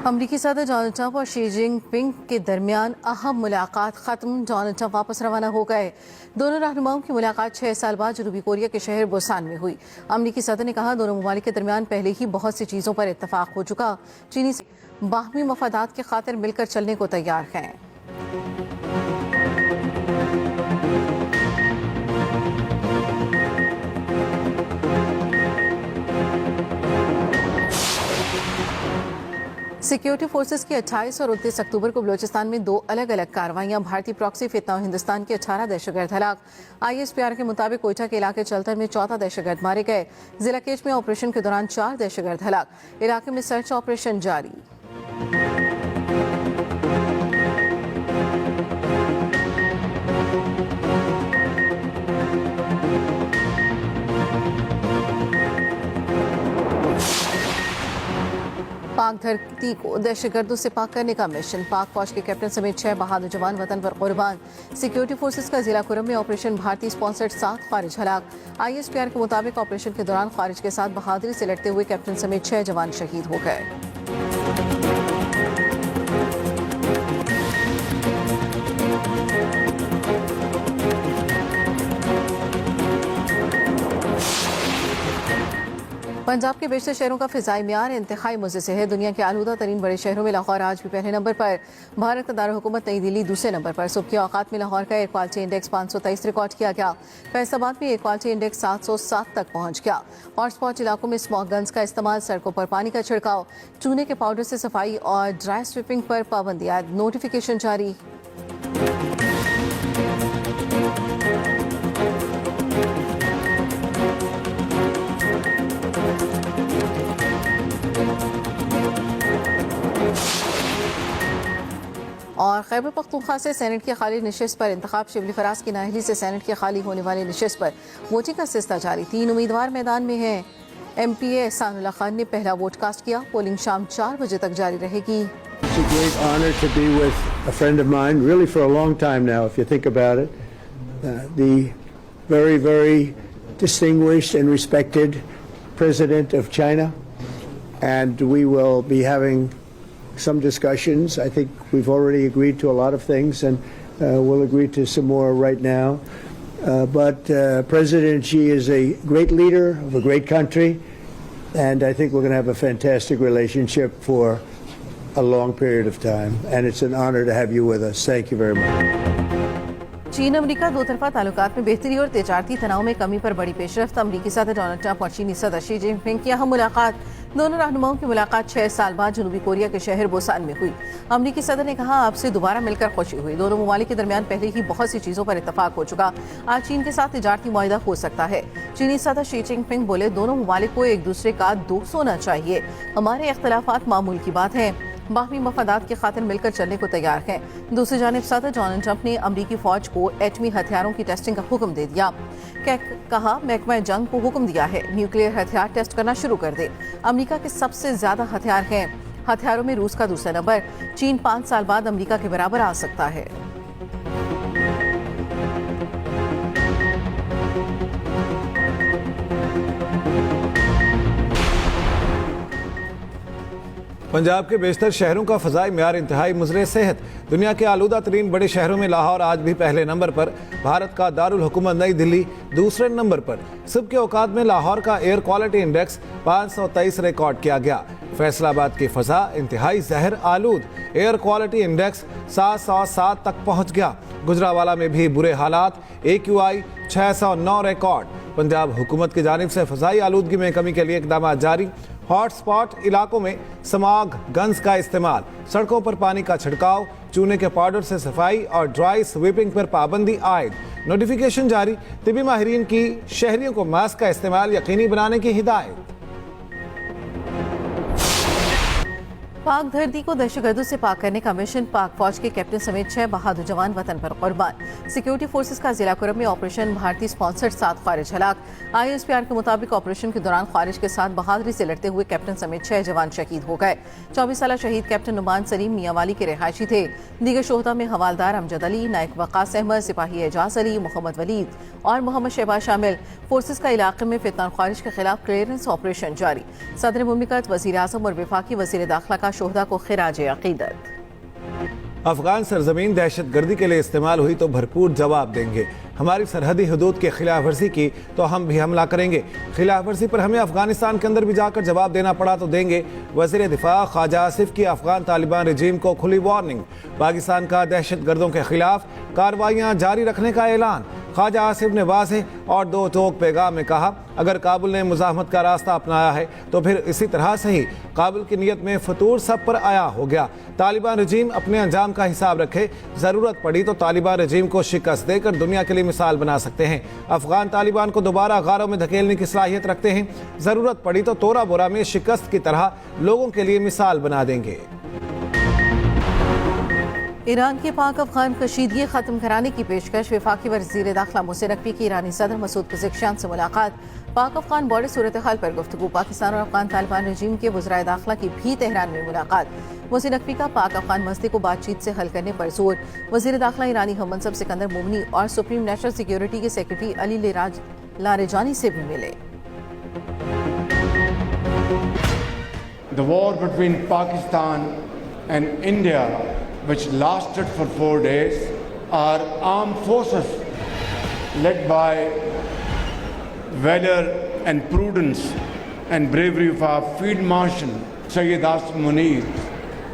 अमरीकी सदर Donald Trump और शी जिनपिंग के दरमियान अहम मुलाकात खत्म। डोनाल्ड ट्रंप वापस रवाना हो गए। दोनों रहनुमाओं की मुलाकात 6 साल बाद जनूबी कोरिया के शहर बुसान में हुई। अमरीकी सदर ने कहा, दोनों ममालिक के दरमियान पहले ही बहुत सी चीज़ों पर इत्तफाक हो चुका। चीनी बाहमी मफादात की खातिर मिलकर चलने को तैयार हैं। सिक्योरिटी फोर्सेस की 28 और 29 अक्टूबर को बलूचिस्तान में 2 अलग अलग कार्रवाइयां। भारतीय प्रॉक्सी फितना और हिंदुस्तान के 18 दहशतगर्द हलाक। ISPR के मुताबिक कोयटा के इलाके चलतर में 14 दहशतगर्द मारे गए। जिला केच में ऑपरेशन के दौरान 4 दहशतगर्द हलाक। इलाके में सर्च ऑपरेशन जारी। पाक धरती को दहशतगर्दों से पाक करने का मिशन। पाक फौज के कैप्टन समेत 6 बहादुर जवान वतन पर कुर्बान। सिक्योरिटी फोर्सेस का जिला कुरम में ऑपरेशन भारतीय स्पॉन्सर्ड 7 खारिज हलाक। ISPR के मुताबिक ऑपरेशन के दौरान खारिज के साथ बहादुरी से लड़ते हुए कैप्टन समेत 6 जवान शहीद हो गए। पंजाब के बेशतर शहरों का फिजाई मियार इंतहाई मुज़र से है। दुनिया के आलूदा तरीन बड़े शहरों में लाहौर आज भी पहले नंबर पर। भारत का दारुल-हुकूमत नई दिल्ली दूसरे नंबर पर। सुबह के औकात में लाहौर का एयर क्वालिटी इंडेक्स 523 रिकॉर्ड किया गया। फैसलाबाद में एयर क्वालिटी इंडेक्स 707 तक पहुंच गया। हॉटस्पॉट इलाकों में स्मॉग गन्स का इस्तेमाल, सड़कों पर पानी का छिड़काव, चूने के पाउडर से सफाई और ड्राई स्वीपिंग पर पाबंदी आयद। नोटिफिकेशन जारी। और खैबर पख्तूनख्वा से सेनेट की खाली नशिस्त पर इंतखाब। शिबली फराज की नाअहली से सेनेट की खाली होने वाली नशिस्त पर वोटिंग का सिलसिला जारी। 3 उम्मीदवार मैदान में हैं। MPA एहसानुल्लाह खान ने पहला वोट कास्ट किया। पोलिंग शाम 4 बजे तक जारी रहेगी। It's a great honor to be with a friend of mine, really for a long time now, if you think about it. The very, very distinguished and respected President of China. And we will be having some discussions. I think we've already agreed to a lot of things, and we'll agree to some more right now. But President Xi is a great leader of a great country, and I think we're going to have a fantastic relationship for a long period of time. And it's an honor to have you with us. Thank you very much. चीन अमरीका दो तरफा ताल्लुकात में बेहतरी और तिजारती तनाव में कमी पर बड़ी पेशरफ्त। अमरीकी सदर डोनाल्ड ट्रंप और चीनी सदर शी जिनपिंग की अहम मुलाकात। दोनों रहनुमाओं की मुलाकात 6 साल बाद जनूबी कोरिया के शहर बुसान में हुई। अमरीकी सदर ने कहा, आपसे दोबारा मिलकर खुशी हुई। दोनों ममालिक के दरमियान पहले ही बहुत सी चीज़ों पर इत्तफाक हो चुका। आज चीन के साथ तिजारती मुआहिदा हो सकता है। चीनी सदर शी जिनपिंग बोले, दोनों ममालिक को एक दूसरे का दोस्त होना चाहिए। हमारे इख्तलाफात मामूल की बात है। बाहमी मफादात की खातिर मिलकर चलने को तैयार हैं। दूसरी जानिब सदर डोनाल्ड ट्रंप ने अमरीकी फौज को एटमी हथियारों की टेस्टिंग का हुक्म दे दिया। कहा, महकमा जंग को हुक्म दिया है न्यूक्लियर हथियार टेस्ट करना शुरू कर दे। अमरीका के सबसे ज्यादा हथियार हैं। हथियारों में रूस का दूसरा नंबर। चीन 5 साल बाद अमरीका के बराबर आ सकता है। पंजाब के बेशतर शहरों का फ़ज़ाई म्यार इंतहाई मुज़र सेहत। दुनिया के आलूदा तरीन बड़े शहरों में लाहौर आज भी पहले नंबर पर। भारत का दारुल हुकूमत नई दिल्ली दूसरे नंबर पर। सुबह के औकात में लाहौर का एयर क्वालिटी इंडेक्स 523 रिकॉर्ड किया गया। फैसलाबाद की फ़ज़ा इंतहाई जहर आलूद। एयर क्वालिटी इंडेक्स 707 तक पहुँच गया। गुजरावाला में भी बुरे हालात। AQI 609 record. पंजाब हुकूमत की जानिब से फ़ज़ाई आलूदगी में कमी के लिए इक़दाम जारी। हॉटस्पॉट इलाकों में स्मॉग गन्स का इस्तेमाल, सड़कों पर पानी का छिड़काव, चूने के पाउडर से सफाई और ड्राई स्वीपिंग पर पाबंदी आयद। नोटिफिकेशन जारी। तिबी माहिरीन की शहरियों को मास्क का इस्तेमाल यकीनी बनाने की हिदायत। पाक धरती को दहशतगर्दों से पाक करने का मिशन। पाक फौज के कैप्टन समेत 6 बहादुर जवान वतन पर कुर्बान। सिक्योरिटी फोर्सेस का जिला कुरम में ऑपरेशन भारतीय स्पॉन्सर्ड 7 खारिज हलाक। ISPR के मुताबिक ऑपरेशन के दौरान खारिज के साथ बहादुरी से लड़ते हुए कैप्टन समेत 6 जवान शहीद हो गए। 24 साल शहीद कैप्टन नुमान सलीम मियांवाली के रिहायशी थे। दीगर शोहदा में हवालदार अमजद अली, नायक वकास अहमद, सिपाही एजाज अली, मोहम्मद वलीद और मोहम्मद शहबाज शामिल। फोर्सेस का इलाके में फितना और खारिज के खिलाफ क्लियरेंस ऑपरेशन जारी। सदर मुमलिकत, वज़ीर आज़म और वफाकी वज़ीर दाखिला का शोहदा को खिराज अकीदत। अफगान सरजमीन दहशत गर्दी के लिए इस्तेमाल हुई तो भरपूर जवाब देंगे। हमारी सरहदी हदूद की खिलाफ वर्जी की तो हम भी हमला करेंगे। खिलाफ वर्जी पर हमें अफगानिस्तान के अंदर भी जाकर जवाब देना पड़ा तो देंगे। वज़ीर दिफा ख्वाजा आसिफ की अफगान तालिबान रजीम को खुली वार्निंग। पाकिस्तान का दहशत गर्दों के खिलाफ कार्रवाइयाँ जारी रखने का ऐलान। ख्वाजा आसिफ ने वाज़ेह और दो टोक पैगाम में कहा, अगर काबुल ने मुज़ाहमत का रास्ता अपनाया है तो फिर इसी तरह से ही काबुल की नीयत में फतूर सब पर आया हो गया। तालिबान रजीम अपने अंजाम का हिसाब रखे, ज़रूरत पड़ी तो तालिबान रजीम को शिकस्त देकर दुनिया के लिए मिसाल बना सकते हैं। अफगान तालिबान को दोबारा गारों में धकेलने की सलाहियत रखते हैं। ज़रूरत पड़ी तो तोरा बोरा में शिकस्त की तरह लोगों के लिए मिसाल बना देंगे। ईरान के पाक अफगान कशीदगी खत्म कराने की पेशकश। वफाकी वज़ीर दाखिला मोहसिन नकवी की ईरानी सदर मसूद पज़ेश्कियान से मुलाकात। पाक अफगान बॉर्डर सूरत हाल पर गुफ्तगू। पाकिस्तान और अफगान तालिबान रजीम के वज़राए दाखिला की भी तेहरान में मुलाकात। मोहसिन नकवी का पाक अफगान मसले को बातचीत से हल करने पर जोर। वज़ीर दाखिला ईरानी हम मनसब सिकंदर मोमनी और सुप्रीम नेशनल सिक्योरिटी के सेक्रेटरी अली लारेजानी से भी मिले। The war between Pakistan and India, which lasted for 4 days, our armed forces, led by valor and prudence and bravery of our Field Marshal Sayyid Asim Munir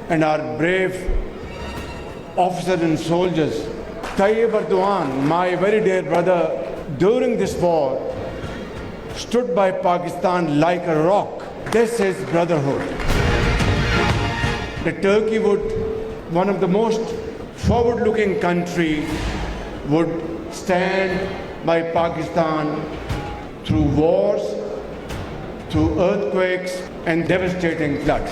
and our brave officers and soldiers, Tayyib Erdogan, my very dear brother, during this war, stood by Pakistan like a rock. This is brotherhood. That Turkey would, one of the most forward-looking country, would stand by Pakistan through wars, through earthquakes and devastating floods.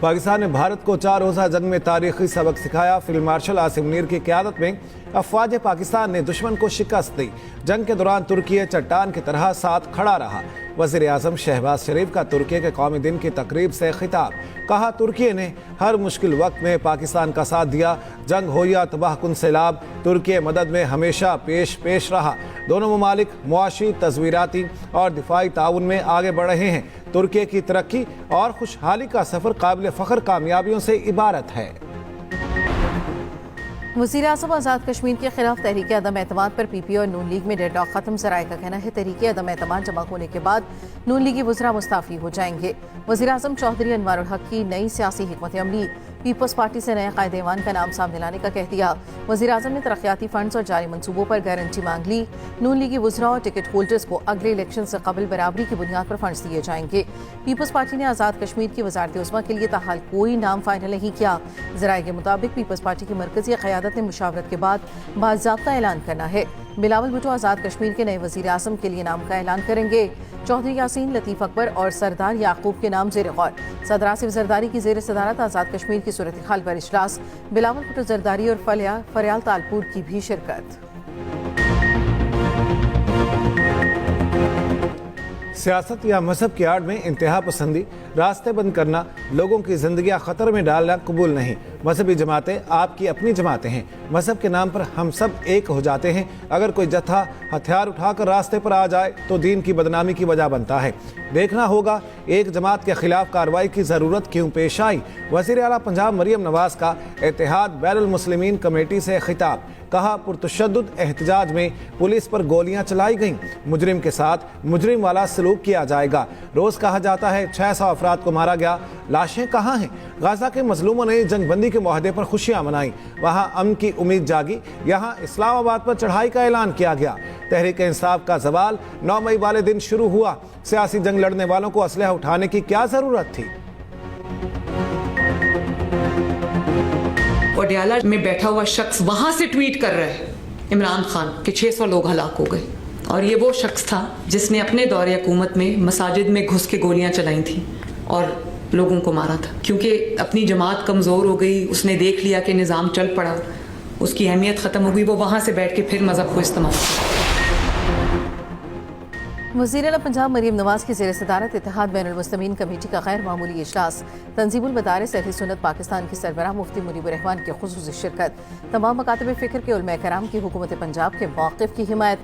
Pakistan ने भारत को 4 रोज़ा जंग में तारीखी सबक सिखाया। Field marshal Asim Munir की क़यादत में अफवाज पाकिस्तान ने दुश्मन को शिकस्त दी। जंग के दौरान तुर्की चट्टान की तरह साथ खड़ा रहा। वज़ीर आज़म शहबाज शरीफ का तुर्की के कौमी दिन की तकरीब से खिताब। कहा, तुर्की ने हर मुश्किल वक्त में पाकिस्तान का साथ दिया। जंग हो या तबाहकुन सैलाब, तुर्की मदद में हमेशा पेश रहा। दोनों ममालिक मुआशी, तज़वीराती और दिफाई ताउन में आगे बढ़ रहे हैं। तुर्की की तरक्की और खुशहाली का सफ़र काबिल फ़ख्र कामयाबियों से इबारत है। वज़ीर आज़म आज़ाद कश्मीर के खिलाफ तहरीक अदम एतमाद पर PPO और नून लीग में डेडलॉक खत्म। ज़राए का कहना है तहरीक अदम एतमाद जमा होने के बाद नून लीगी वज़रा मुस्ताफ़ी हो जाएंगे। वज़ीर आज़म चौधरी अनवारुल हक की नई सियासी हिकमत अमली। पीपल्स पार्टी से नए कायदे ईमान का नाम सामने लाने का कह दिया। वज़ीर आज़म ने तरक्याती फंड्स और जारी मनसूबों पर गारंटी मांग ली। नून लीगी वज़रा और टिकट होल्डर्स को अगले इलेक्शन से कबल बराबरी की बुनियाद पर फंड्स दिए जाएंगे। पीपल्स पार्टी ने आज़ाद कश्मीर की वज़ारत उज़्मा के लिए ताहाल कोई नाम फाइनल नहीं किया। ज़राए के मुताबिक पीपल्स पार्टी की मरकज़ी क़यादत ने मुशावरत के बाद बाज़ाब्ता ऐलान करना है। बिलावल भुट्टो आज़ाद कश्मीर के नए वज़ीर आज़म के लिए नाम का ऐलान करेंगे। चौधरी यासीन, लतीफ़ अकबर और सरदार याकूब के नाम ज़ेर गौर। सदर आसिफ जरदारी की ज़ेर सदारत आज़ाद कश्मीर की सूरत हाल पर इजलास। बिलावल भुट्टो जरदारी और फरियाल तालपुर की भी शिरकत। सियासत या मजहब की आड़ में इंतहा पसंदी, रास्ते बंद करना, लोगों की जिंदगियां खतर में डालना कबूल नहीं। मजहबी जमातें आपकी अपनी जमातें हैं। मजहब के नाम पर हम सब एक हो जाते हैं। अगर कोई जत्था हथियार उठाकर रास्ते पर आ जाए तो दीन की बदनामी की वजह बनता है। देखना होगा एक जमात के खिलाफ कार्रवाई की ज़रूरत क्यों पेश आई। वज़ीर आला पंजाब मरियम नवाज का इत्तेहाद बैनुल मुस्लिमीन कमेटी से खिताब। कहा, पुरतशद्दुद एहतजाज में पुलिस पर गोलियां चलाई गईं। मुजरिम के साथ मुजरिम वाला सलूक किया जाएगा। रोज़ कहा जाता है 600 अफराद को मारा गया, लाशें कहाँ हैं। गाज़ा के मजलूमों ने जंगबंदी के मुआहदे पर खुशियां मनाई। वहाँ अमन की उम्मीद जागी। यहाँ इस्लामाबाद पर चढ़ाई का ऐलान किया गया। तहरीक इंसाफ का जवाल 9 मई वाले दिन शुरू हुआ। सियासी जंग लड़ने वालों को असलहा उठाने की क्या ज़रूरत थी। ओडियाला में बैठा हुआ शख्स वहां से ट्वीट कर रहा है इमरान खान के 600 लोग हलाक हो गए, और ये वो शख्स था जिसने अपने दौरे हुकूमत में मसाजिद में घुस के गोलियां चलाई थी और लोगों को मारा था। क्योंकि अपनी जमात कमज़ोर हो गई, उसने देख लिया कि निज़ाम चल पड़ा, उसकी अहमियत ख़त्म हो गई, वो वहाँ से बैठ के फिर मज़हब को इस्तेमाल किया। वज़ीर आला पंजाब मरियम नवाज की ज़ेर सदारत इत्तेहाद बैनुल मुस्लिमीन कमेटी का गैर मामूली इजलास। तंजीमुल मदारिस अहले सुन्नत पाकिस्तान की सरबराह मुफ्ती मुनीबुर रहमान की खुसूसी शिरकत। तमाम मकातब फ़िक्र के उलमा कराम की हुकूमत पंजाब के मौक़िफ़ की हिमायत।